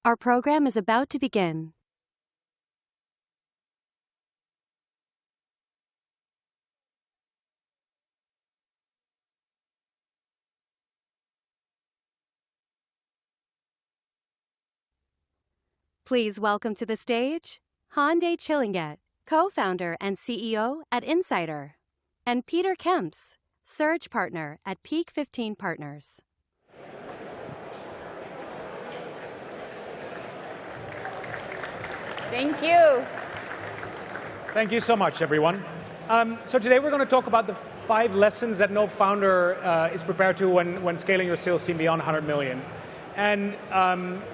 Our program is about to begin. Please welcome to the stage Hande Chillinget, co-founder and CEO at Insider, and Peter Kemps, Surge Partner at Peak 15 Partners. Thank you. Thank you so much, everyone. So today we're going to talk about the 5 lessons that no founder is prepared to when scaling your sales team beyond 100 million. And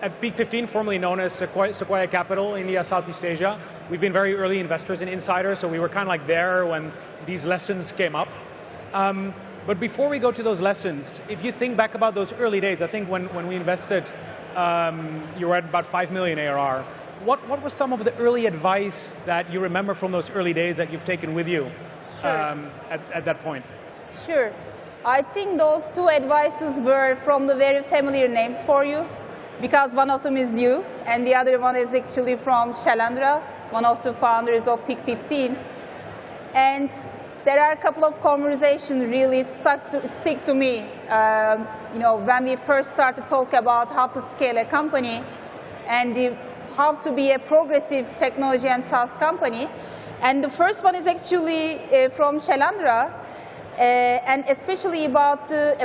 at Peak 15, formerly known as Sequoia Capital, India, Southeast Asia, we've been very early investors in Insider, so we were kind of like there when these lessons came up. But before we go to those lessons, if you think back about those early days, I think when we invested, you were at about 5 million ARR. What was some of the early advice that you remember from those early days that you've taken with you at that point? Sure. I think those 2 advices were from the very familiar names for you, because one of them is you, and the other one is actually from Shailendra, one of the founders of Peak 15. And there are a couple of conversations really stick to me. When we first started to talk about how to scale a company and how to be a progressive technology and SaaS company. And the first one is actually from Shailendra, and especially about the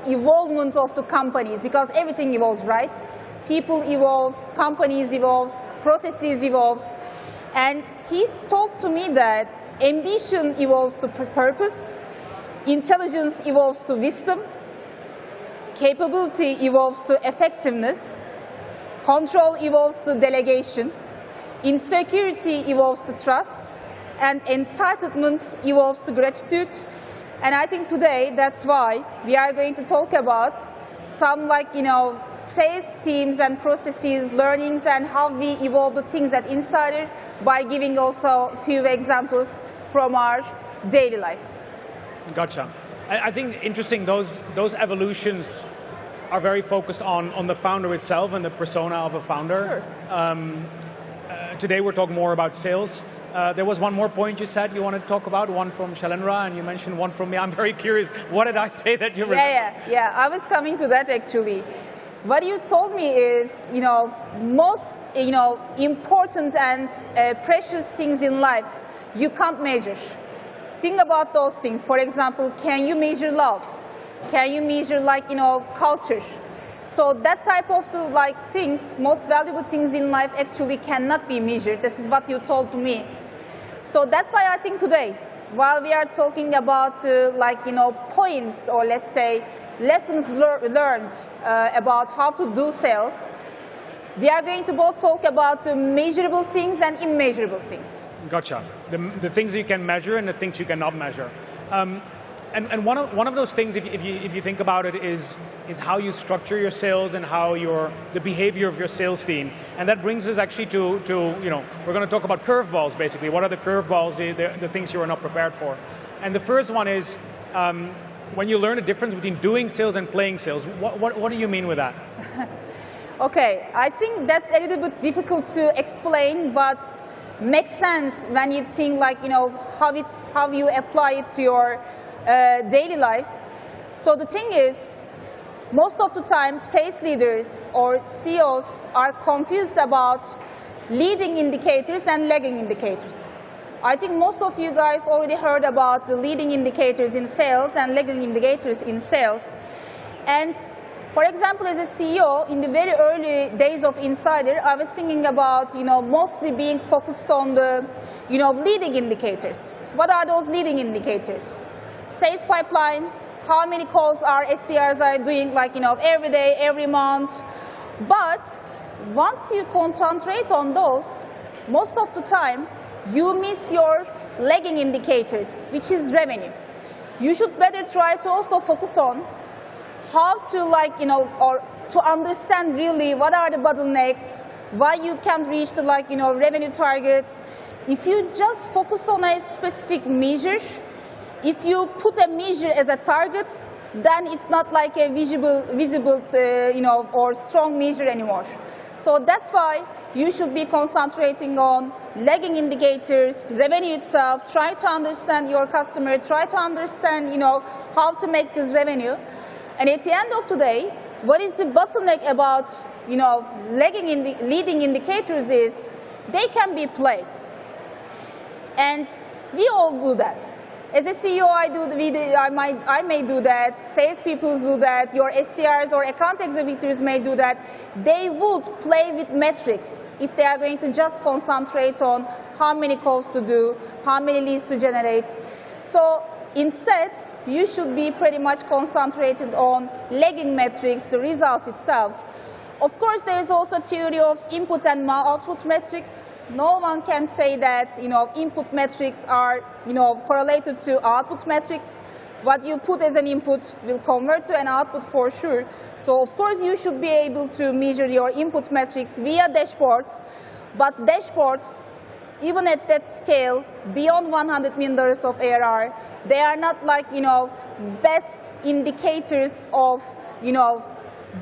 evolvement of the companies, because everything evolves, right? People evolves, companies evolves, processes evolves. And he talked to me that ambition evolves to purpose, intelligence evolves to wisdom, capability evolves to effectiveness, control evolves to delegation, insecurity evolves to trust, and entitlement evolves to gratitude. And I think today that's why we are going to talk about some sales teams and processes, learnings, and how we evolve the things at Insider by giving also a few examples from our daily lives. Gotcha. I think interesting, those evolutions are very focused on the founder itself and the persona of a founder. Sure. Today we're talking more about sales. There was one more point you said you wanted to talk about, one from Shailendra, and you mentioned one from me. I'm very curious. What did I say that you remember? Yeah. I was coming to that actually. What you told me is, most important and precious things in life you can't measure. Think about those things. For example, can you measure love? Can you measure culture? So that type of things, most valuable things in life actually cannot be measured. This is what you told to me. So that's why I think today, while we are talking about points, or let's say lessons learned about how to do sales, we are going to both talk about measurable things and immeasurable things. Gotcha. The things you can measure and the things you cannot measure. And one of those things, if you think about it, is how you structure your sales and how the behavior of your sales team. And that brings us actually to we're going to talk about curveballs basically. What are the curveballs, the things you are not prepared for? And the first one is when you learn the difference between doing sales and playing sales. What do you mean with that? Okay, I think that's a little bit difficult to explain, but makes sense when you think how you apply it to your daily lives. So the thing is, most of the time sales leaders or CEOs are confused about leading indicators and lagging indicators. I think most of you guys already heard about the leading indicators in sales and lagging indicators in sales. And for example, as a CEO, in the very early days of Insider, I was thinking about mostly being focused on the leading indicators. What are those leading indicators? Sales pipeline, how many calls our SDRs are doing every day, every month. But once you concentrate on those, most of the time you miss your lagging indicators, which is revenue. You should better try to also focus on how to or to understand really what are the bottlenecks, why you can't reach the revenue targets. If you just focus on a specific measure, if you put a measure as a target, then it's not like a visible, or strong measure anymore. So that's why you should be concentrating on lagging indicators, revenue itself, try to understand your customer, try to understand, how to make this revenue. And at the end of the day, what is the bottleneck about, leading indicators is they can be played. And we all do that. As a CEO, I may do that, salespeople do that, your SDRs or account executives may do that. They would play with metrics if they are going to just concentrate on how many calls to do, how many leads to generate. So instead, you should be pretty much concentrated on lagging metrics, the result itself. Of course, there is also theory of input and output metrics. No one can say that input metrics are correlated to output metrics. What you put as an input will convert to an output for sure. So of course you should be able to measure your input metrics via dashboards. But dashboards, even at that scale, beyond $100 million of ARR, they are not like best indicators of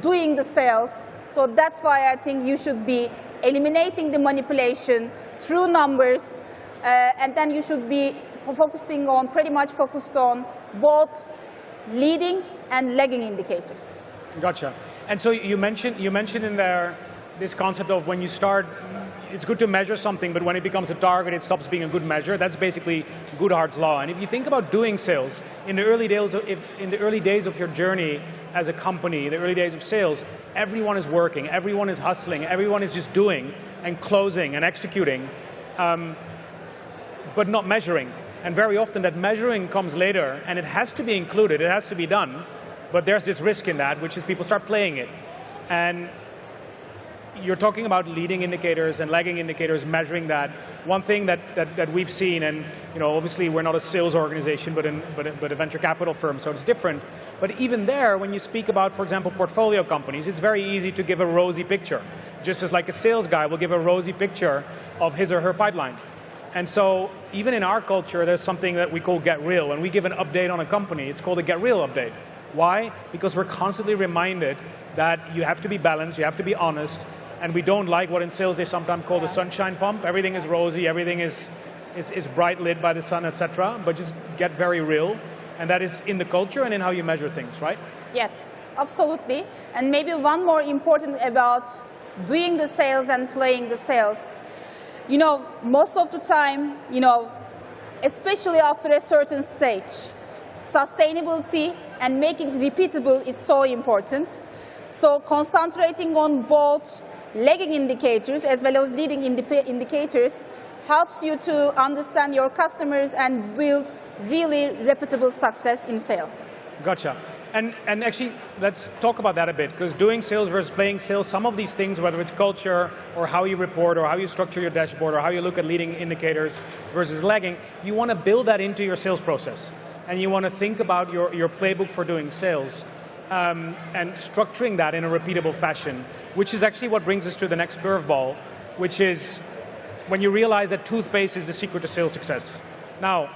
doing the sales. So that's why I think you should be eliminating the manipulation through numbers, and then you should be pretty much focused on both leading and lagging indicators. Gotcha. And so you mentioned in there this concept of when you start, it's good to measure something, but when it becomes a target, it stops being a good measure. That's basically Goodhart's law. And if you think about doing sales, in the early days of your journey as a company, in the early days of sales, everyone is working, everyone is hustling, everyone is just doing and closing and executing, but not measuring. And very often that measuring comes later, and it has to be included, it has to be done, but there's this risk in that, which is people start playing it. And you're talking about leading indicators and lagging indicators, measuring that. One thing that we've seen, and obviously we're not a sales organization, but a venture capital firm, so it's different. But even there, when you speak about, for example, portfolio companies, it's very easy to give a rosy picture, just as like a sales guy will give a rosy picture of his or her pipeline. And so even in our culture, there's something that we call Get Real. When we give an update on a company, it's called a Get Real update. Why? Because we're constantly reminded that you have to be balanced, you have to be honest, and we don't like what in sales they sometimes call the sunshine pump. Everything is rosy, everything is bright lit by the sun, etc. But just get very real. And that is in the culture and in how you measure things, right? Yes, absolutely. And maybe one more important about doing the sales and playing the sales. Most of the time, especially after a certain stage, sustainability and making it repeatable is so important. So concentrating on both lagging indicators as well as leading indicators helps you to understand your customers and build really repeatable success in sales. Gotcha. And actually, let's talk about that a bit, because doing sales versus playing sales, some of these things, whether it's culture or how you report or how you structure your dashboard or how you look at leading indicators versus lagging, you want to build that into your sales process. And you want to think about your playbook for doing sales. And structuring that in a repeatable fashion, which is actually what brings us to the next curveball, which is when you realize that toothpaste is the secret to sales success. Now,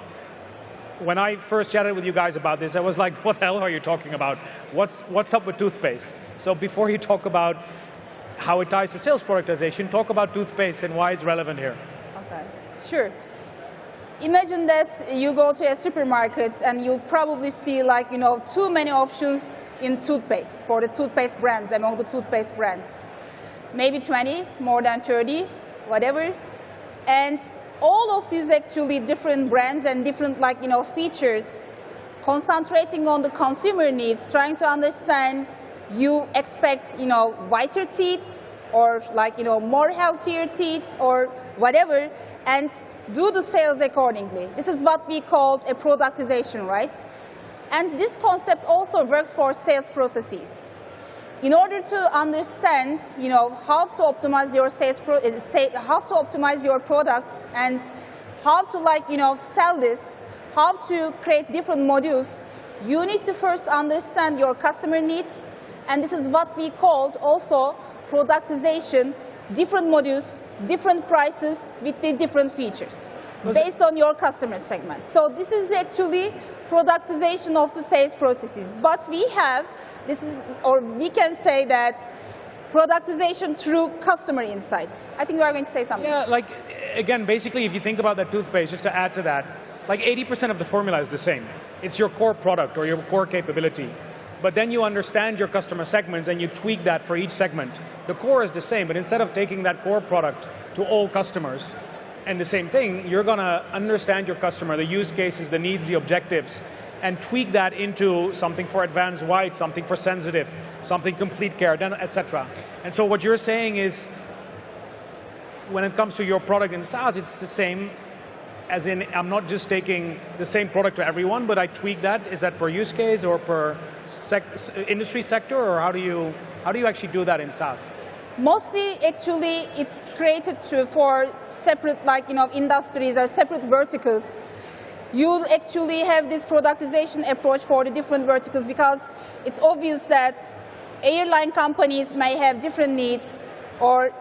when I first chatted with you guys about this, I was like, what the hell are you talking about? What's up with toothpaste? So before you talk about how it ties to sales productization, talk about toothpaste and why it's relevant here. Okay, sure. Imagine that you go to a supermarket and you probably see too many options in toothpaste for the toothpaste brands, among the toothpaste brands. Maybe 20, more than 30, whatever. And all of these actually different brands and different features, concentrating on the consumer needs, trying to understand you expect whiter teeth or more healthier teeth or whatever, and do the sales accordingly. This is what we call a productization, right? And this concept also works for sales processes. In order to understand, how to optimize your how to optimize your product and how to sell this, how to create different modules, you need to first understand your customer needs, and this is what we called also productization, different modules, different prices with the different features based on your customer segment. So this is actually productization of the sales processes. But we have, we can say that productization through customer insights. I think you are going to say something. Yeah, like, again, basically, if you think about that toothpaste, just to add to that, like 80% of the formula is the same. It's your core product or your core capability. But then you understand your customer segments and you tweak that for each segment. The core is the same, but instead of taking that core product to all customers, and the same thing, you're going to understand your customer, the use cases, the needs, the objectives, and tweak that into something for advanced white, something for sensitive, something complete care, etc. And so what you're saying is, when it comes to your product in SaaS, it's the same, as in, I'm not just taking the same product to everyone, but I tweak that. Is that per use case or per industry sector, or how do you actually do that in SaaS? Mostly, actually, it's created for separate, industries or separate verticals. You actually have this productization approach for the different verticals because it's obvious that airline companies may have different needs or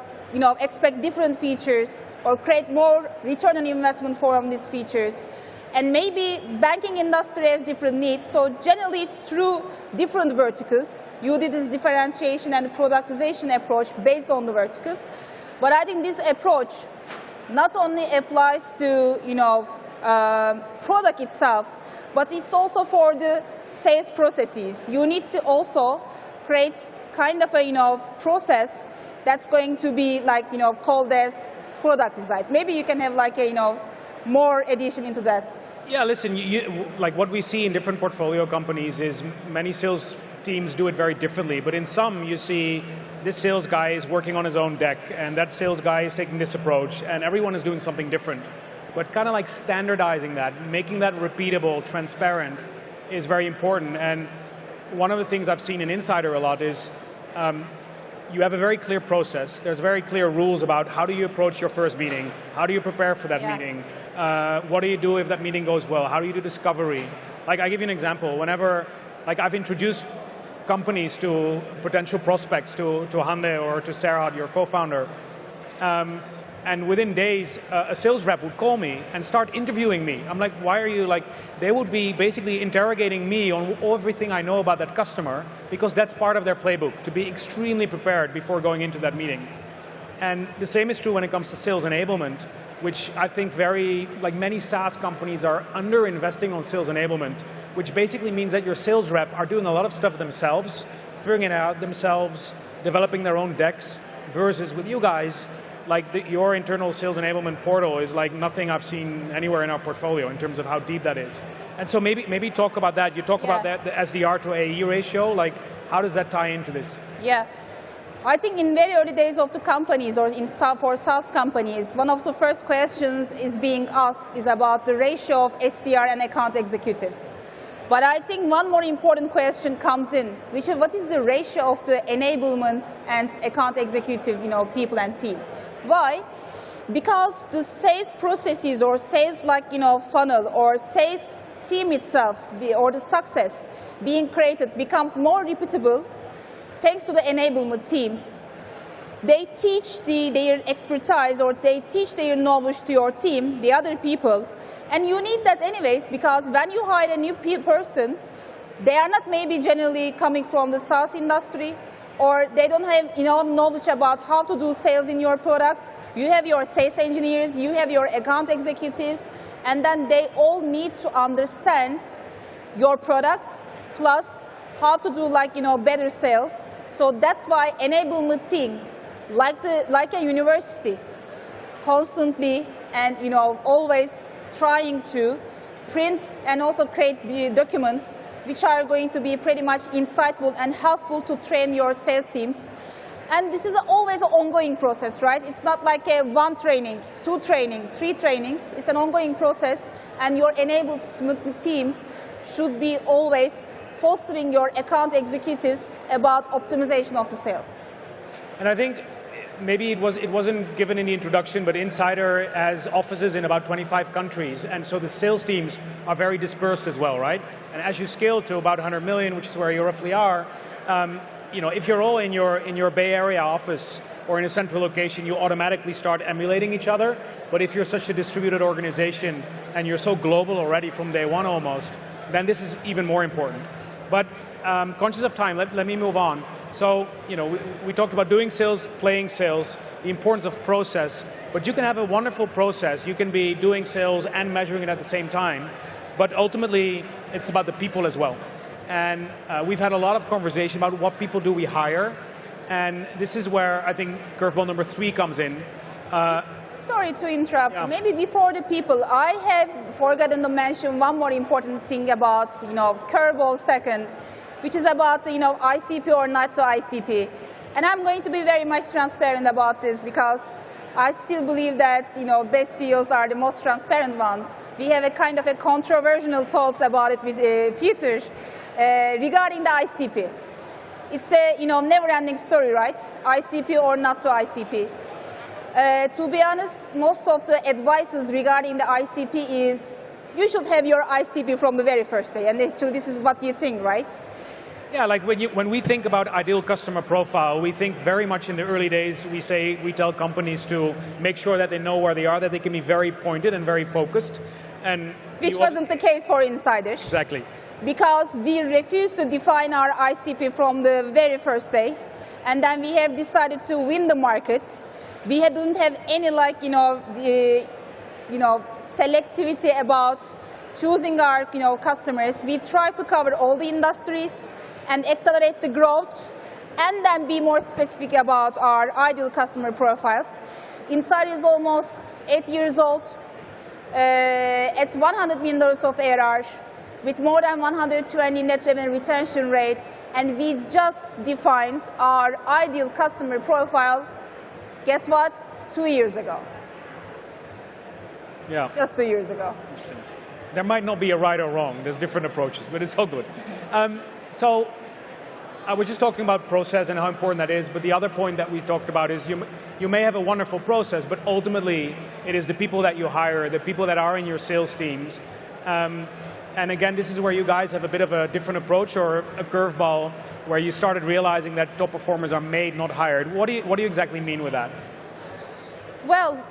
expect different features or create more return on investment from these features. And maybe banking industry has different needs, so generally it's through different verticals. You did this differentiation and productization approach based on the verticals. But I think this approach not only applies to product itself, but it's also for the sales processes. You need to also create kind of a process that's going to be called as product design. Maybe you can have more addition into that. Yeah, listen, like what we see in different portfolio companies is many sales teams do it very differently, but in some you see this sales guy is working on his own deck, and that sales guy is taking this approach, and everyone is doing something different. But kind of like standardizing that, making that repeatable, transparent, is very important. And one of the things I've seen in Insider a lot is you have a very clear process. There's very clear rules about how do you approach your first meeting, how do you prepare for that meeting, what do you do if that meeting goes well, how do you do discovery. Like, I give you an example. Whenever, I've introduced companies to potential prospects, to Hande or to Serhat, your co-founder, and within days, a sales rep would call me and start interviewing me. I'm like, why are you they would be basically interrogating me on everything I know about that customer, because that's part of their playbook, to be extremely prepared before going into that meeting. And the same is true when it comes to sales enablement, which I think many SaaS companies are under-investing on sales enablement, which basically means that your sales rep are doing a lot of stuff themselves, figuring it out themselves, developing their own decks, versus with you guys, your internal sales enablement portal is like nothing I've seen anywhere in our portfolio in terms of how deep that is. And so maybe talk about that. You talk about that, the SDR to AE ratio, how does that tie into this? Yeah. I think in very early days of the companies or for SaaS companies, one of the first questions is being asked is about the ratio of SDR and account executives. But I think one more important question comes in, which is what is the ratio of the enablement and account executive, people and team? Why? Because the sales processes or sales funnel or sales team itself or the success being created becomes more repeatable thanks to the enablement teams. They teach their expertise or they teach their knowledge to your team, the other people, and you need that anyways, because when you hire a new person, they are not maybe generally coming from the SaaS industry, or they don't have enough knowledge about how to do sales in your products. You have your sales engineers, you have your account executives, and then they all need to understand your products, plus how to do better sales. So that's why enablement teams, like a university, constantly and always trying to print and also create the documents which are going to be pretty much insightful and helpful to train your sales teams. And this is always an ongoing process, right? It's not like a one training, two training, three trainings. It's an ongoing process, and your enablement teams should be always fostering your account executives about optimization of the sales. And I think maybe it wasn't given in the introduction, but Insider has offices in about 25 countries, and so the sales teams are very dispersed as well, right? And as you scale to about 100 million, which is where you roughly are, if you're all in your Bay Area office or in a central location, you automatically start emulating each other. But if you're such a distributed organization and you're so global already from day one almost, then this is even more important. But conscious of time, let me move on. So, we talked about doing sales, playing sales, the importance of process, but you can have a wonderful process. You can be doing sales and measuring it at the same time, but ultimately, it's about the people as well. And we've had a lot of conversation about what people do we hire, and this is where I think curveball number 3 comes in. Sorry to interrupt. Yeah. Maybe before the people, I have forgotten to mention one more important thing about, curveball second, which is about, ICP or not to ICP. And I'm going to be very much transparent about this because I still believe that, best CEOs are the most transparent ones. We have a kind of a controversial thoughts about it with Peter regarding the ICP. It's a, never-ending story, right? ICP or not to ICP. To be honest, most of the advices regarding the ICP is you should have your ICP from the very first day, and actually this is what you think, right? Yeah, like when we think about ideal customer profile, we think very much in the early days, we tell companies to make sure that they know where they are, that they can be very pointed and very focused. And which wasn't the case for insiders. Exactly. Because we refused to define our ICP from the very first day, and then we have decided to win the markets. We didn't have any selectivity about choosing our customers. We try to cover all the industries and accelerate the growth, and then be more specific about our ideal customer profiles. Insider is almost 8 years old, at $100 million of ARR, with more than 120 net revenue retention rate, and we just defined our ideal customer profile, guess what, 2 years ago. Yeah. Just 2 years ago. There might not be a right or wrong, there's different approaches, but it's all good. So I was just talking about process and how important that is, but the other point that we talked about is you may have a wonderful process, but ultimately it is the people that you hire, the people that are in your sales teams. And again, this is where you guys have a bit of a different approach or a curveball where you started realizing that top performers are made, not hired. What do you exactly mean with that? Well,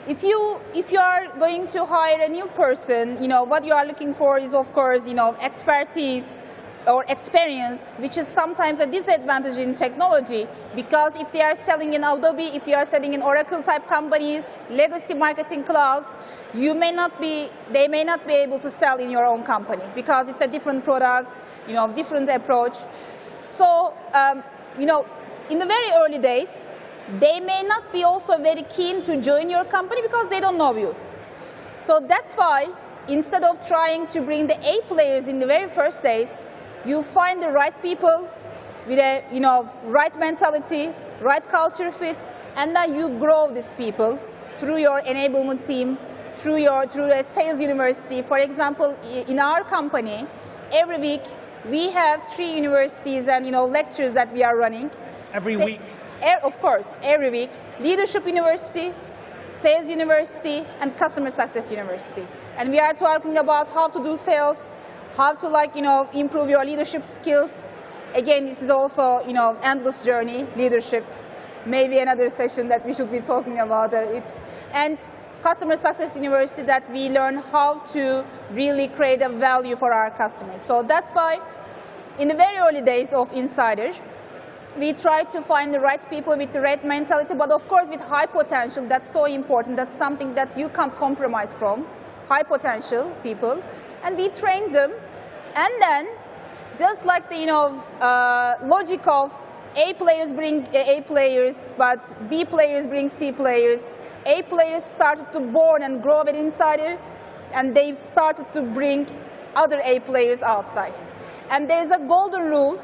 if you are going to hire a new person, what you are looking for is, of course, expertise or experience, which is sometimes a disadvantage in technology, because if they are selling in Adobe, if you are selling in Oracle type companies, legacy marketing clouds, they may not be able to sell in your own company because it's a different product, different approach. So, in the very early days, they may not be also very keen to join your company because they don't know you. So that's why instead of trying to bring the A players in the very first days, you find the right people with a right mentality, right culture fit, and then you grow these people through your enablement team, through a sales university. For example, in our company, every week we have 3 universities and lectures that we are running. Every week? Of course, every week. Leadership University, Sales University, and Customer Success University. And we are talking about how to do sales, how to improve your leadership skills. Again, this is also endless journey, leadership. Maybe another session that we should be talking about it. And Customer Success University, that we learn how to really create a value for our customers. So that's why in the very early days of Insider, we try to find the right people with the right mentality, but of course with high potential. That's so important. That's something that you can't compromise from. High potential people. And we train them. And then, just like the logic of A players bring A players, but B players bring C players. A players started to born and grow with Insider, and they've started to bring other A players outside. And there's a golden rule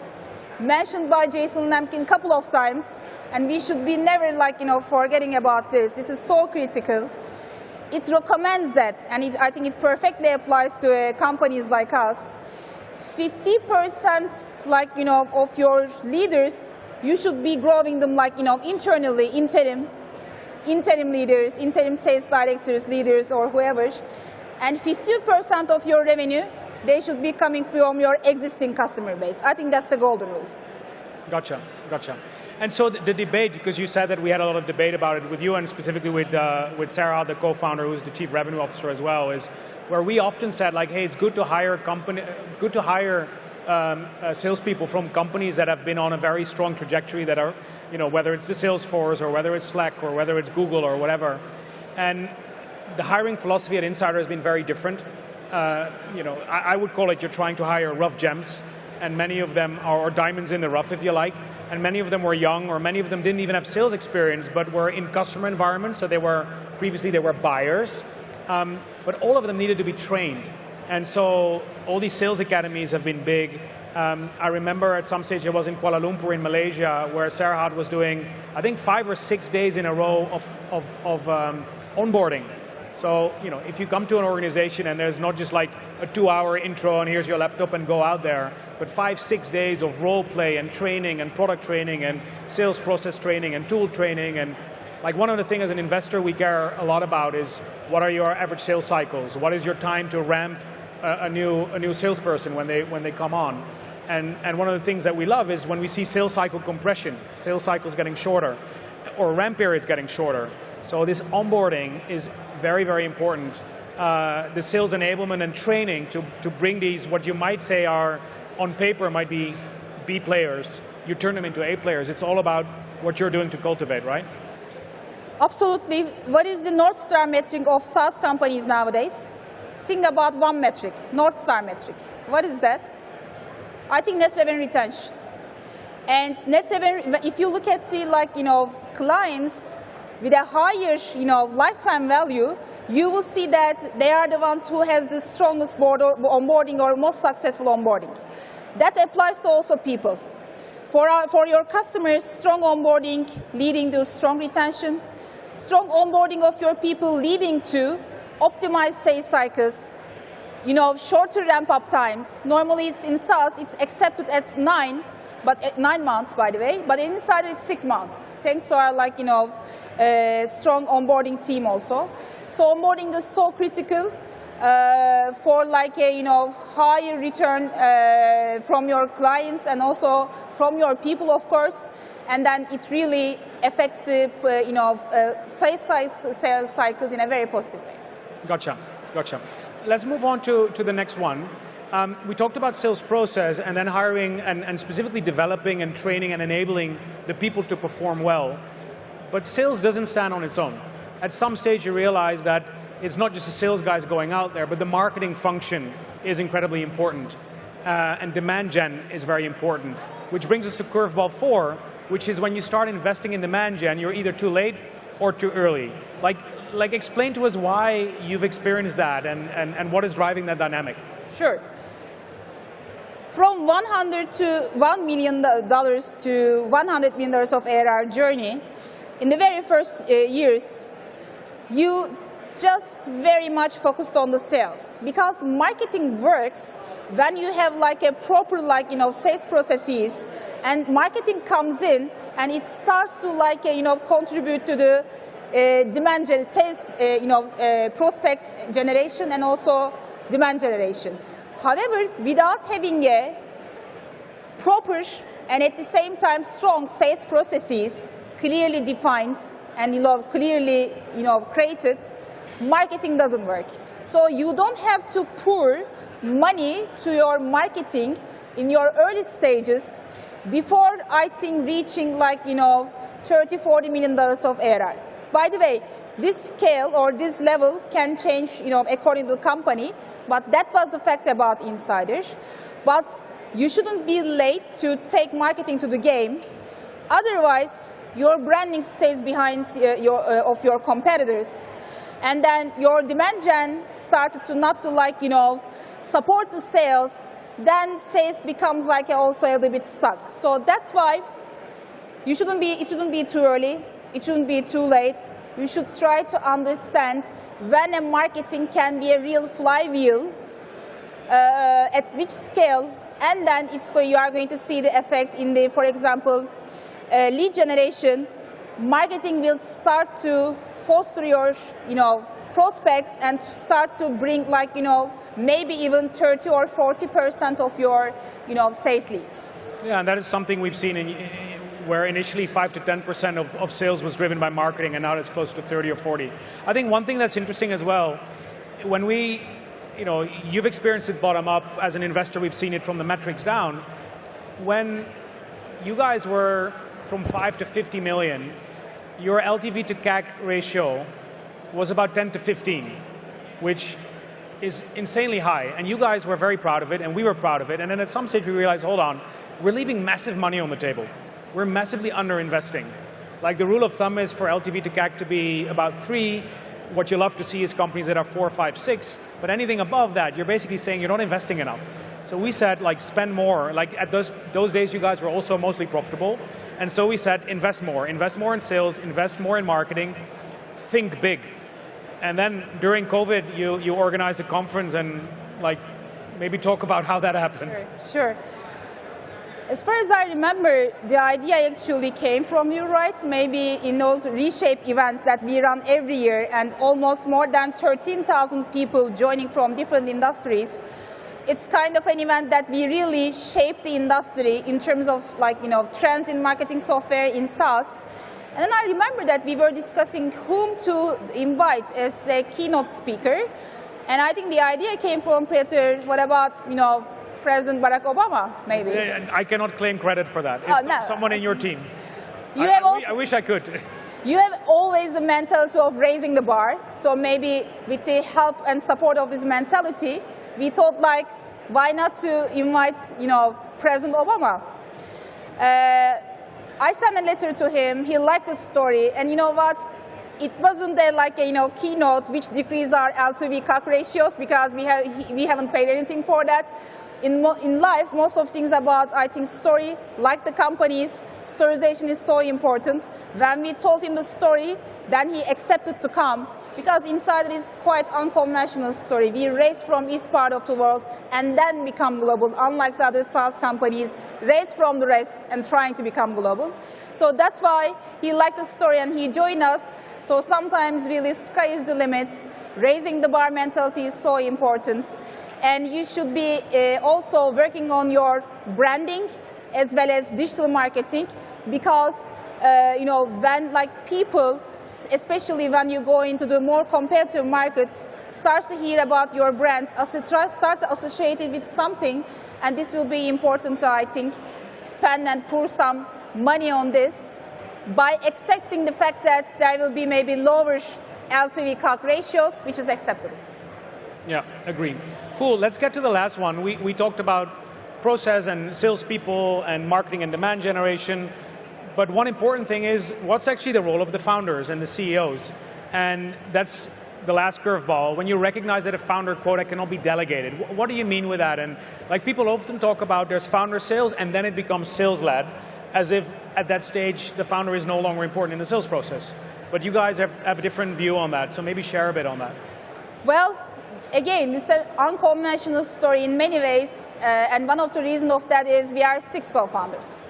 mentioned by Jason Lemkin a couple of times, and we should be never forgetting about this. This is so critical. It recommends that, and I think it perfectly applies to companies like us. 50% of your leaders, you should be growing them internally, interim leaders, interim sales directors, leaders, or whoever. And 50% of your revenue, they should be coming from your existing customer base. I think that's a golden rule. Gotcha, gotcha. And so the debate, because you said that we had a lot of debate about it with you and specifically with Sarah, the co-founder, who's the chief revenue officer as well, is where we often said like, hey, it's good to hire salespeople from companies that have been on a very strong trajectory that are, whether it's the Salesforce or whether it's Slack or whether it's Google or whatever. And the hiring philosophy at Insider has been very different. I would call it you're trying to hire rough gems, and many of them are diamonds in the rough, if you like, and many of them were young, or many of them didn't even have sales experience, but were in customer environments, so previously they were buyers, but all of them needed to be trained. And so all these sales academies have been big. I remember at some stage I was in Kuala Lumpur in Malaysia, where Sarah was doing, I think 5 or 6 days in a row of onboarding. So, if you come to an organization and there's not just like a 2-hour intro and here's your laptop and go out there, but 5, 6 days of role play and training and product training and sales process training and tool training, and like one of the things as an investor we care a lot about is what are your average sales cycles? What is your time to ramp a new salesperson when they come on? And one of the things that we love is when we see sales cycle compression, sales cycles getting shorter, or ramp periods getting shorter. So this onboarding is very, very important. The sales enablement and training to bring these, what you might say are, on paper, might be B players. You turn them into A players. It's all about what you're doing to cultivate, right? Absolutely. What is the North Star metric of SaaS companies nowadays? Think about one metric, North Star metric. What is that? I think net revenue retention. And net revenue, if you look at the clients with a higher lifetime value, you will see that they are the ones who has the strongest onboarding or most successful onboarding. That applies to also people. For your customers, strong onboarding leading to strong retention, strong onboarding of your people leading to optimized sales cycles, shorter ramp-up times. Normally it's in SaaS, it's accepted at 9 months, by the way, but in Insider it's 6 months, thanks to our strong onboarding team also. So onboarding is so critical for higher return from your clients and also from your people, of course. And then it really affects the sales cycles in a very positive way. Gotcha. Let's move on to the next one. We talked about sales process and then hiring and specifically developing and training and enabling the people to perform well. But sales doesn't stand on its own. At some stage you realize that it's not just the sales guys going out there, but the marketing function is incredibly important. And demand gen is very important. Which brings us to curveball 4, which is when you start investing in demand gen, you're either too late or too early. Like explain to us why you've experienced that and what is driving that dynamic. Sure. From $100 to $1 million to $100 million of ARR journey, in the very first years, you just very much focused on the sales, because marketing works when you have a proper sales processes, and marketing comes in and it starts to contribute to the demand sales prospects generation and also demand generation. However, without having a proper and at the same time strong sales processes clearly defined and clearly created, marketing doesn't work. So you don't have to pour money to your marketing in your early stages before I think reaching $30–40 million of ARR. By the way, this scale or this level can change according to the company, but that was the fact about Insider. But you shouldn't be late to take marketing to the game. Otherwise, your branding stays behind of your competitors. And then your demand gen started to not to support the sales. Then sales becomes also a little bit stuck. So that's why it shouldn't be too early. It shouldn't be too late. You should try to understand when a marketing can be a real flywheel, at which scale, and then you are going to see the effect in the, for example, lead generation, marketing will start to foster your, prospects and start to bring like, maybe even 30 or 40% of your, sales leads. Yeah, and that is something we've seen where initially 5 to 10% of sales was driven by marketing, and now it's close to 30 or 40. I think one thing that's interesting as well, when you've experienced it bottom up. As an investor, we've seen it from the metrics down. When you guys were from 5 to 50 million, your LTV to CAC ratio was about 10 to 15, which is insanely high. And you guys were very proud of it, and we were proud of it. And then at some stage we realized, hold on, we're leaving massive money on the table. We're massively underinvesting. Like the rule of thumb is for LTV to CAC to be about 3. What you love to see is companies that are 4, 5, 6. But anything above that, you're basically saying you're not investing enough. So we said, like, spend more. Like at those days, you guys were also mostly profitable. And so we said, invest more in sales, invest more in marketing, think big. And then during COVID, you organized a conference and like maybe talk about how that happened. Sure. As far as I remember, the idea actually came from you, right? Maybe in those reshape events that we run every year, and almost more than 13,000 people joining from different industries. It's kind of an event that we really shape the industry in terms of like, trends in marketing software, in SaaS. And then I remember that we were discussing whom to invite as a keynote speaker. And I think the idea came from Peter. What about, President Barack Obama, maybe? I cannot claim credit for that. It's no. someone in your team. I wish I could. You have always the mentality of raising the bar. So maybe with the help and support of this mentality, we thought like, why not to invite, President Obama? I sent a letter to him. He liked the story, and you know what? It wasn't like a keynote which decreased our LTV CAC ratios, because we haven't paid anything for that. In life, most of things about, I think, story, like the companies, storyization is so important. When we told him the story, then he accepted to come, because Insider is quite unconventional story. We race from each part of the world and then become global, unlike the other SaaS companies, race from the rest and trying to become global. So that's why he liked the story and he joined us. So sometimes really sky is the limit. Raising the bar mentality is so important. And you should be also working on your branding as well as digital marketing, because when people, especially when you go into the more competitive markets, start to hear about your brands, start to associate it with something, and this will be important to, I think, spend and pour some money on this by accepting the fact that there will be maybe lower LTV CAC ratios, which is acceptable. Yeah, agree. Cool, let's get to the last one. We talked about process and salespeople and marketing and demand generation. But one important thing is, what's actually the role of the founders and the CEOs? And that's the last curveball. When you recognize that a founder quota cannot be delegated, what do you mean with that? And like people often talk about, there's founder sales and then it becomes sales-led, as if at that stage the founder is no longer important in the sales process. But you guys have a different view on that, so maybe share a bit on that. Well, again, this is an unconventional story in many ways, and one of the reasons of that is we are 6 co-founders.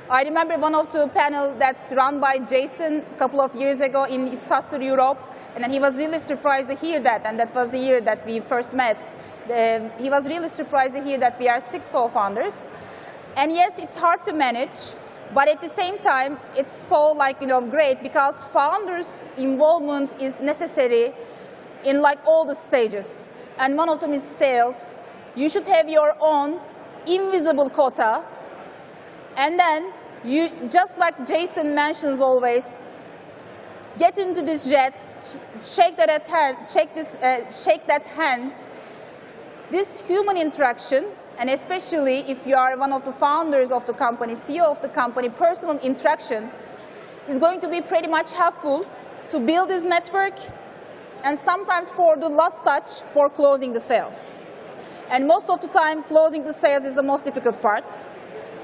I remember one of the panels that's run by Jason a couple of years ago in Suster Europe, and then he was really surprised to hear that, and that was the year that we first met. He was really surprised to hear that we are 6 co-founders. And yes, it's hard to manage, but at the same time, it's so great, because founders' involvement is necessary in all the stages. And one of them is sales. You should have your own invisible quota. And then you, just like Jason mentions always, get into this jet, shake that hand. This human interaction, and especially if you are one of the founders of the company, CEO of the company, personal interaction is going to be pretty much helpful to build this network, and sometimes for the last touch for closing the sales. And most of the time, closing the sales is the most difficult part.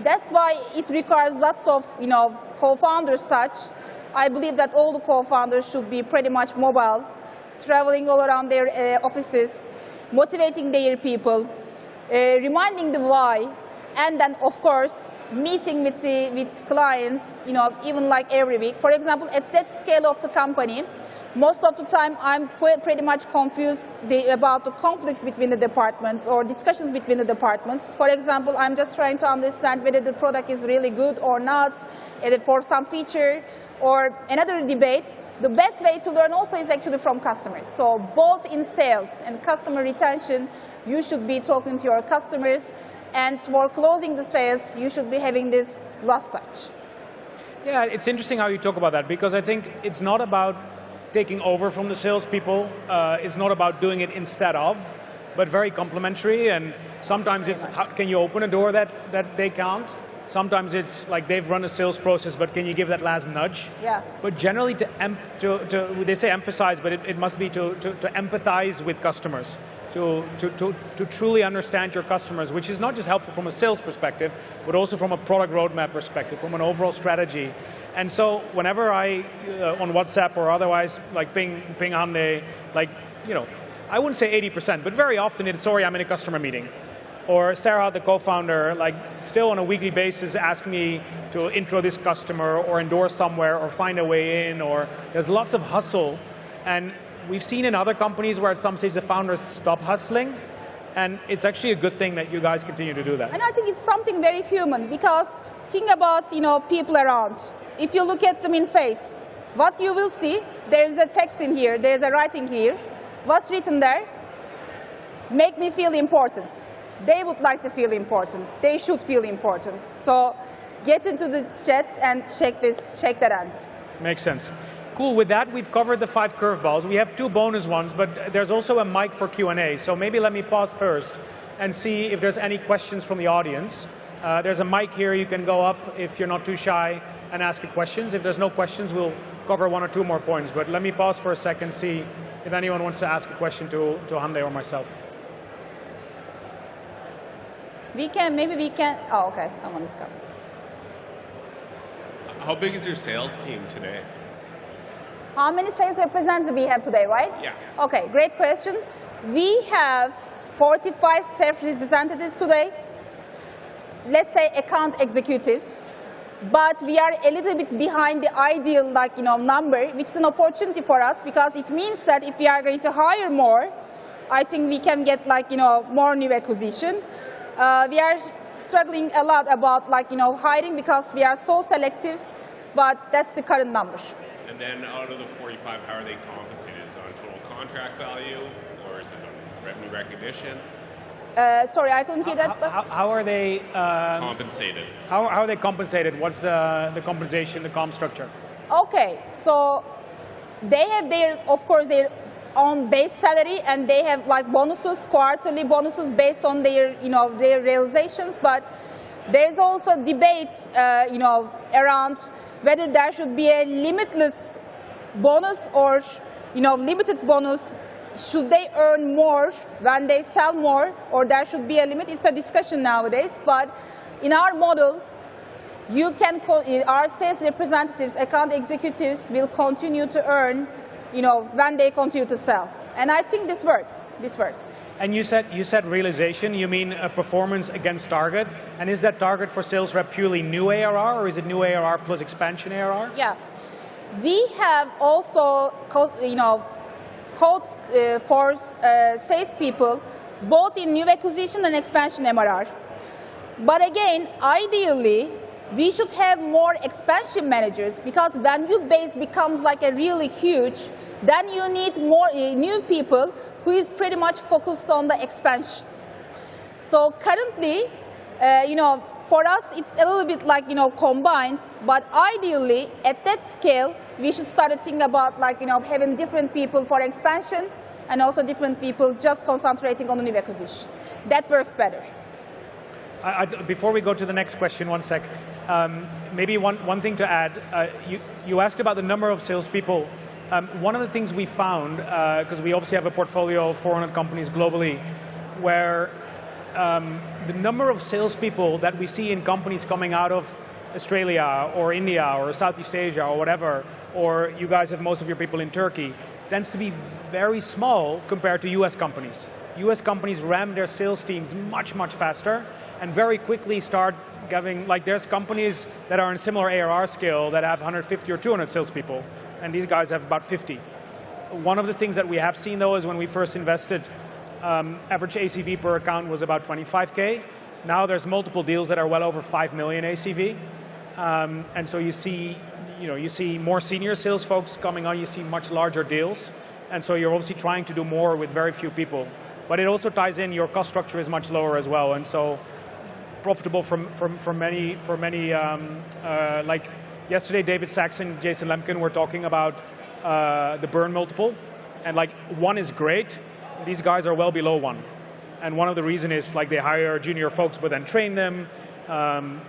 That's why it requires lots of co-founders touch. I believe that all the co-founders should be pretty much mobile, traveling all around their offices, motivating their people, reminding the why, And then, of course, meeting with clients, you know, even like every week. For example, at that scale of the company, most of the time I'm pretty much confused about the conflicts between the departments or discussions between the departments. For example, I'm just trying to understand whether the product is really good or not, for some feature or another debate. The best way to learn also is actually from customers. So both in sales and customer retention, you should be talking to your customers. And for closing the sales, you should be having this last touch. Yeah, it's interesting how you talk about that, because I think it's not about taking over from the salespeople. It's not about doing it instead of, but very complementary. And sometimes it's, can you open a door that they can't? Sometimes it's like they've run a sales process, but can you give that last nudge? Yeah. But generally, they say emphasize, but it must be to empathize with customers, to truly understand your customers, which is not just helpful from a sales perspective, but also from a product roadmap perspective, from an overall strategy. And so whenever I, on WhatsApp or otherwise, like ping Hande, like, you know, I wouldn't say 80%, but very often it's, sorry, I'm in a customer meeting. Or Sarah, the co-founder, like still on a weekly basis ask me to intro this customer or endorse somewhere or find a way in, or there's lots of hustle. And we've seen in other companies where at some stage the founders stop hustling, and it's actually a good thing that you guys continue to do that. And I think it's something very human, because think about, you know, people around. If you look at them in face, what you will see, there's a text in here, there's a writing here. What's written there? Make me feel important. They would like to feel important. They should feel important. So get into the chat and check that out. Makes sense. Cool, with that we've covered the 5 curveballs. We have 2 bonus ones, but there's also a mic for Q&A. So maybe let me pause first and see if there's any questions from the audience. There's a mic here, you can go up if you're not too shy and ask questions. If there's no questions, we'll cover 1 or 2 more points. But let me pause for a second, see if anyone wants to ask a question to Hande or myself. Maybe we can, oh, okay, someone is coming. How big is your sales team today? How many sales representatives we have today, right? Yeah. Okay, great question. We have 45 sales representatives today. Let's say account executives. But we are a little bit behind the ideal, like, you know, number, which is an opportunity for us, because it means that if we are going to hire more, I think we can get, like, you know, more new acquisition. We are struggling a lot about, like, you know, hiring, because we are so selective, but that's the current number. And then out of the 45, how are they compensated? Is it on total contract value, or is it on revenue recognition? Sorry, I couldn't hear that. How are they compensated? How are they compensated? What's the compensation, the comp structure? Okay, so they have their, of course, their own base salary, and they have like bonuses, quarterly bonuses based on their, you know, their realizations. But there's also debates, you know, around whether there should be a limitless bonus or, you know, limited bonus. Should they earn more when they sell more, or there should be a limit? It's a discussion nowadays. But in our model, you can call, our sales representatives, account executives will continue to earn, you know, when they continue to sell. And I think this works. This works. And you said realization. You mean a performance against target? And is that target for sales rep purely new ARR, or is it new ARR plus expansion ARR? Yeah, we have also, you know, codes for salespeople, both in new acquisition and expansion MRR. But again, ideally, we should have more expansion managers, because when your base becomes like a really huge, then you need more new people who is pretty much focused on the expansion. So currently, you know, for us, it's a little bit like, you know, combined, but ideally, at that scale, we should start to think about, like, you know, having different people for expansion and also different people just concentrating on the new acquisition. That works better. Before we go to the next question, one sec. Maybe one thing to add. You asked about the number of salespeople. One of the things we found, because we obviously have a portfolio of 400 companies globally, where the number of salespeople that we see in companies coming out of Australia or India or Southeast Asia or whatever, or you guys have most of your people in Turkey, tends to be very small compared to US companies. US companies ram their sales teams much, much faster and very quickly start giving, like there's companies that are in similar ARR scale that have 150 or 200 salespeople, and these guys have about 50. One of the things that we have seen though is when we first invested, average ACV per account was about 25K. Now there's multiple deals that are well over 5 million ACV. And so you see more senior sales folks coming on, you see much larger deals. And so you're obviously trying to do more with very few people. But it also ties in, your cost structure is much lower as well. And so profitable for many, like yesterday, David Sachs and Jason Lemkin were talking about the burn multiple. And like 1 is great, these guys are well below 1. And one of the reasons is like they hire junior folks but then train them.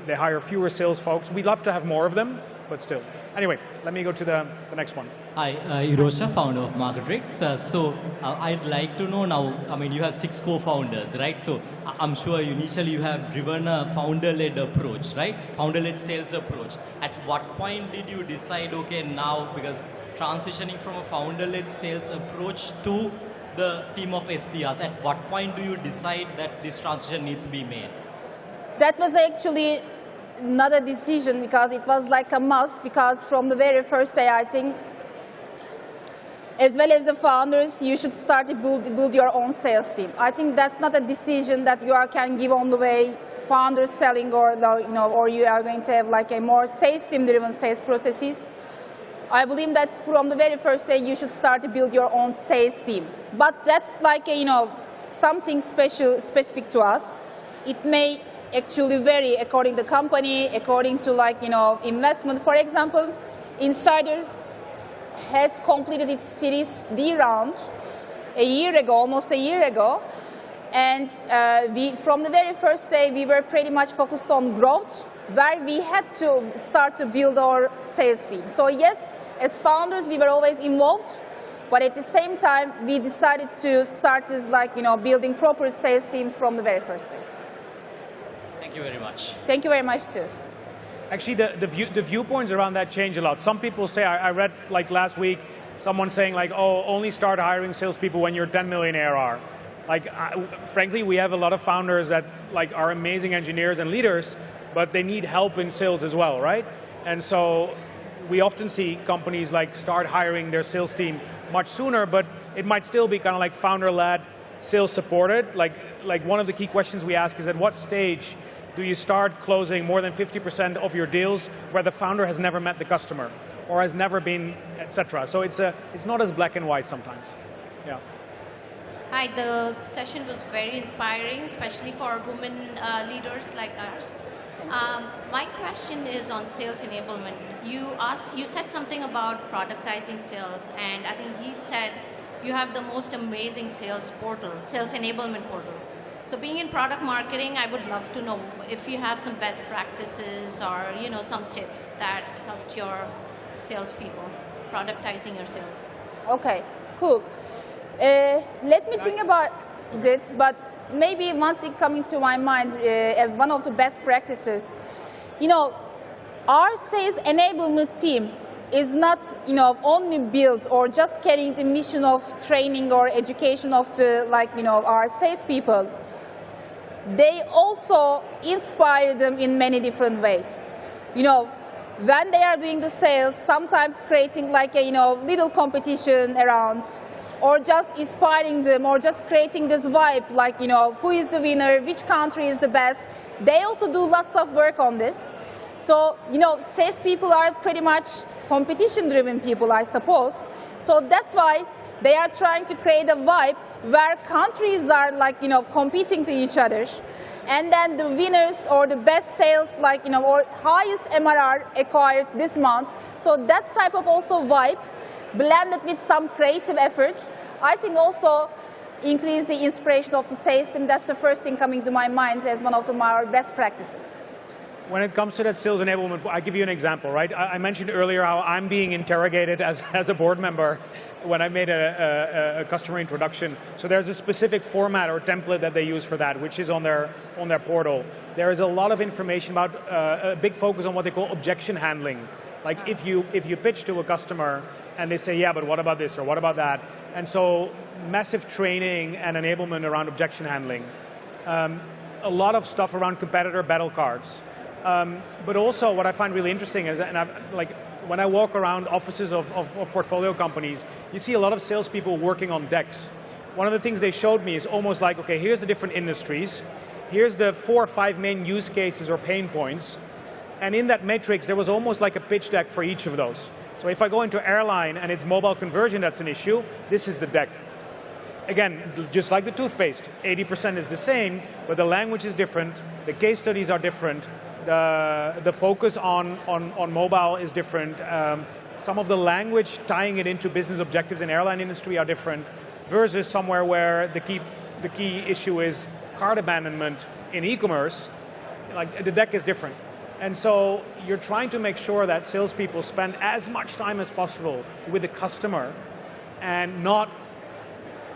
They hire fewer sales folks. We'd love to have more of them, but still. Anyway, let me go to the next one. Hi, Hirosha, founder of Marketrix. I'd like to know now, I mean, you have 6 co-founders, right? So I'm sure initially you have driven a founder-led approach, right? Founder-led sales approach. At what point did you decide, okay, now, because transitioning from a founder-led sales approach to the team of SDRs, at what point do you decide that this transition needs to be made? That was actually not a decision because it was like a must, because from the very first day, I think, as well as the founders, you should start to build your own sales team. I think that's not a decision that you can give on the way, founders selling, or you are going to have like a more sales team-driven sales processes. I believe that from the very first day, you should start to build your own sales team. But that's like something specific to us. It may actually vary according to the company, according to investment. For example, Insider has completed its Series D round a year ago, almost a year ago. And from the very first day, we were pretty much focused on growth, where we had to start to build our sales team. So yes, as founders, we were always involved, but at the same time, we decided to start this building proper sales teams from the very first day. Thank you very much. Thank you very much too. Actually, the viewpoints around that change a lot. Some people say, I read like last week, someone saying like, oh, only start hiring salespeople when you're 10 million ARR. Like, frankly, we have a lot of founders that like are amazing engineers and leaders, but they need help in sales as well, right? And so we often see companies like start hiring their sales team much sooner, but it might still be kind of like founder-led, sales supported. Like one of the key questions we ask is, at what stage do you start closing more than 50% of your deals where the founder has never met the customer or has never been, etc. So it's not as black and white sometimes. Yeah. Hi, the session was very inspiring, especially for women leaders like us. My question is on sales enablement. You said something about productizing sales, and I think he said you have the most amazing sales portal, sales enablement portal. So being in product marketing, I would love to know if you have some best practices or some tips that helped your salespeople productizing your sales. Okay, cool. Let me think about this, but maybe one thing coming to my mind, one of the best practices, our sales enablement team is not, only built or just carrying the mission of training or education of the, our salespeople. They also inspire them in many different ways. When they are doing the sales, sometimes creating like a, little competition around, or just inspiring them, or just creating this vibe, like, who is the winner, which country is the best. They also do lots of work on this. So, salespeople are pretty much competition-driven people, I suppose. So that's why they are trying to create a vibe where countries are competing to each other. And then the winners or the best sales, or highest MRR acquired this month. So that type of also vibe, blended with some creative efforts, I think also increase the inspiration of the sales team. That's the first thing coming to my mind as one of our best practices. when it comes to that sales enablement, I'll give you an example, right? I mentioned earlier how I'm being interrogated as a board member when I made a customer introduction. So there's a specific format or template that they use for that, which is on their portal. There is a lot of information about a big focus on what they call objection handling. Like if you pitch to a customer and they say, yeah, but what about this or what about that? And so massive training and enablement around objection handling. A lot of stuff around competitor battle cards. But also what I find really interesting is, and when I walk around offices of portfolio companies, you see a lot of salespeople working on decks. One of the things they showed me is almost like, okay, here's the different industries. Here's the 4 or 5 main use cases or pain points. And in that matrix, there was almost like a pitch deck for each of those. So if I go into airline and it's mobile conversion that's an issue, this is the deck. Again, just like the toothpaste, 80% is the same, but the language is different, the case studies are different, the focus on mobile is different, some of the language tying it into business objectives in airline industry are different, versus somewhere where the key issue is cart abandonment in e-commerce, like the deck is different. And so you're trying to make sure that salespeople spend as much time as possible with the customer and not,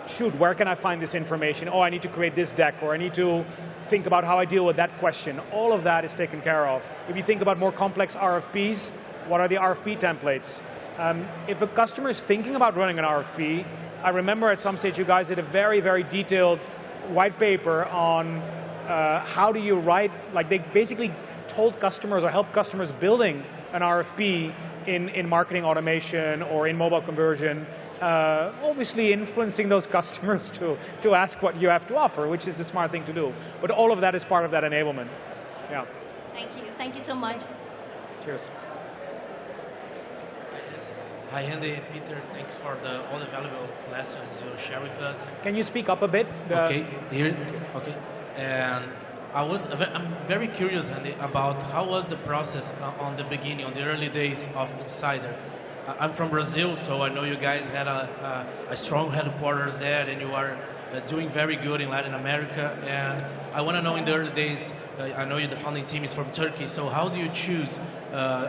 shoot, where can I find this information? Oh, I need to create this deck, or I need to think about how I deal with that question. All of that is taken care of. If you think about more complex RFPs, what are the RFP templates? If a customer is thinking about running an RFP, I remember at some stage you guys did a very, very detailed white paper on how do you write, like they basically told customers or helped customers building an RFP in marketing automation or in mobile conversion, obviously influencing those customers to ask what you have to offer, which is the smart thing to do. But all of that is part of that enablement. Yeah. Thank you so much. Cheers. Hi Andy, Peter, thanks for all the valuable lessons you share with us. Can you speak up a bit? Okay, here, okay. And I'm very curious, Andy, about how was the process on the beginning, on the early days of Insider. I'm from Brazil, so I know you guys had a strong headquarters there, and you are doing very good in Latin America. And I want to know, in the early days, I know the founding team is from Turkey, so how do you choose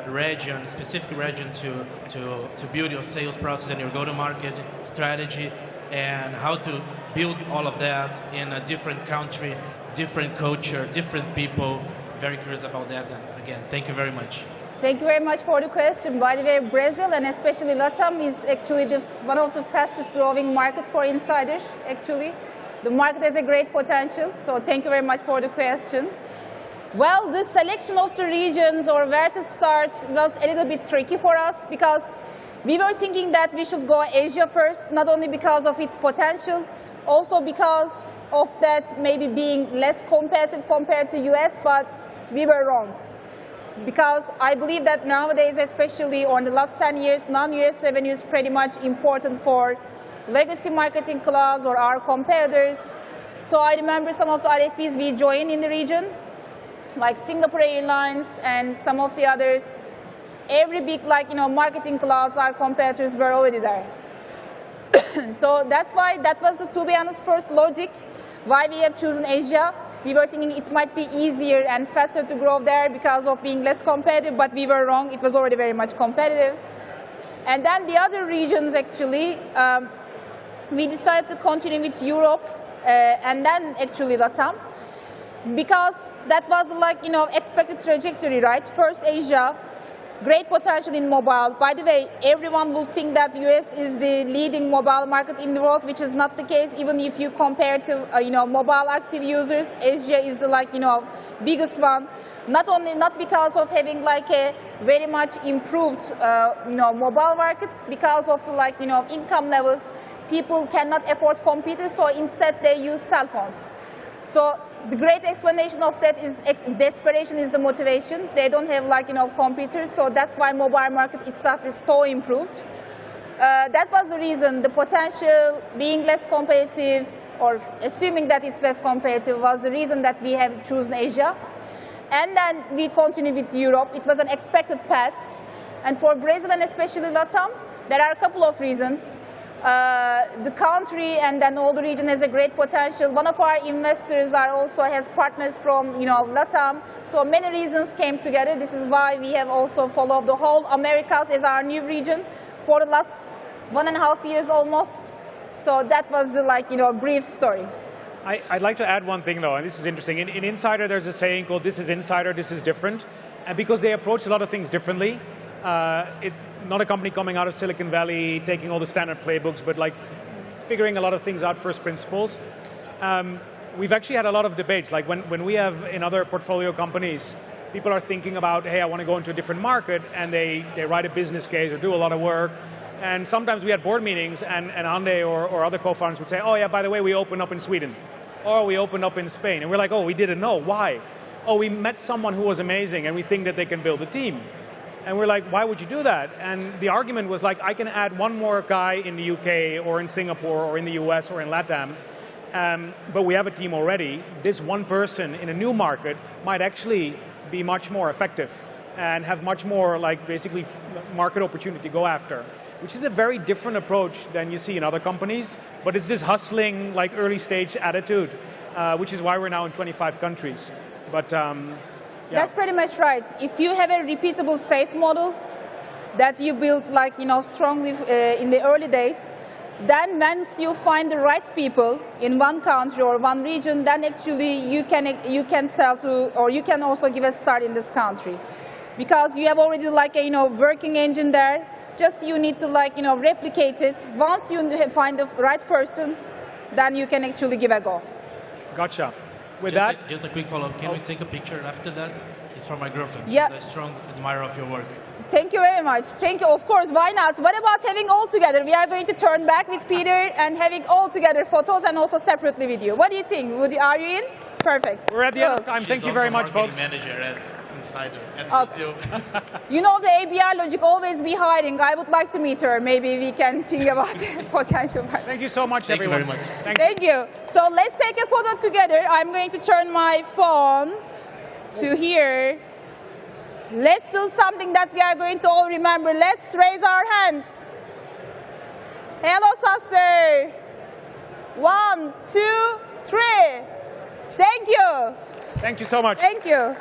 region, specific region to build your sales process and your go-to-market strategy, and how to build all of that in a different country, different culture, different people? Very curious about that. And again, thank you very much. Thank you very much for the question. By the way, Brazil and especially LATAM is actually one of the fastest growing markets for insiders, actually. The market has a great potential, so thank you very much for the question. Well, the selection of the regions or where to start was a little bit tricky for us because we were thinking that we should go Asia first, not only because of its potential, also because of that maybe being less competitive compared to US, but we were wrong. Because I believe that nowadays, especially on the last 10 years, non-US revenue is pretty much important for legacy marketing clouds or our competitors. So I remember some of the RFPs we joined in the region, like Singapore Airlines and some of the others. Every big, marketing clouds, our competitors were already there. So that's why that was the, to be honest, first logic why we have chosen Asia. We were thinking it might be easier and faster to grow there because of being less competitive, but we were wrong. It was already very much competitive. And then the other regions, actually, we decided to continue with Europe and then actually LATAM, because that was expected trajectory, right? First Asia, great potential in mobile. By the way, everyone will think that US is the leading mobile market in the world, which is not the case. Even if you compare to mobile active users, Asia is the biggest one. Not because of having a very much improved mobile markets, because of the income levels. People cannot afford computers, so instead they use cell phones. So the great explanation of that is desperation is the motivation. They don't have computers, so that's why mobile market itself is so improved. That was the reason. The potential being less competitive, or assuming that it's less competitive, was the reason that we have chosen Asia. And then we continue with Europe. It was an expected path. And for Brazil and especially LATAM, there are a couple of reasons. The country and then all the region has a great potential. One of our investors has partners from LATAM. So many reasons came together. This is why we have also followed the whole Americas as our new region for the last 1.5 years almost. So that was the brief story. I'd like to add one thing though, and this is interesting. In Insider, there's a saying called "This is Insider, this is different," and because they approach a lot of things differently. Not a company coming out of Silicon Valley, taking all the standard playbooks, but figuring a lot of things out first principles. We've actually had a lot of debates. Like when we have in other portfolio companies, people are thinking about, hey, I want to go into a different market, and they write a business case or do a lot of work. And sometimes we had board meetings, and Ande or other co-founders would say, oh yeah, by the way, we opened up in Sweden, or we opened up in Spain. And we're like, oh, we didn't know. Why? Oh, we met someone who was amazing, and we think that they can build a team. And we're like, why would you do that? And the argument was like, I can add one more guy in the UK or in Singapore or in the US or in LATAM, but we have a team already. This one person in a new market might actually be much more effective and have much more basically market opportunity to go after, which is a very different approach than you see in other companies. But it's this hustling, early stage attitude, which is why we're now in 25 countries. But yeah. That's pretty much right. If you have a repeatable sales model that you build strongly in the early days, then once you find the right people in one country or one region, then actually you can sell to, or you can also give a start in this country, because you have already a working engine there. Just you need to replicate it. Once you find the right person, then you can actually give a go. Gotcha. Just a quick follow-up. Can we take a picture after that? It's for my girlfriend. Yeah. She's a strong admirer of your work. Thank you very much. Thank you. Of course, why not? What about having all together? We are going to turn back with Peter and having all together photos and also separately with you. What do you think? Are you in? Perfect. We're at the end of time. Thank you very much, folks. She's also marketing manager at Insider at Brazil. You know the ABR logic, always be hiring. I would like to meet her. Maybe we can think about potential. Thank you so much, everyone. Thank you very much. Thank you. So let's take a photo together. I'm going to turn my phone to here. Let's do something that we are going to all remember. Let's raise our hands. Hello, sister. 1, 2, 3. Thank you. Thank you so much. Thank you.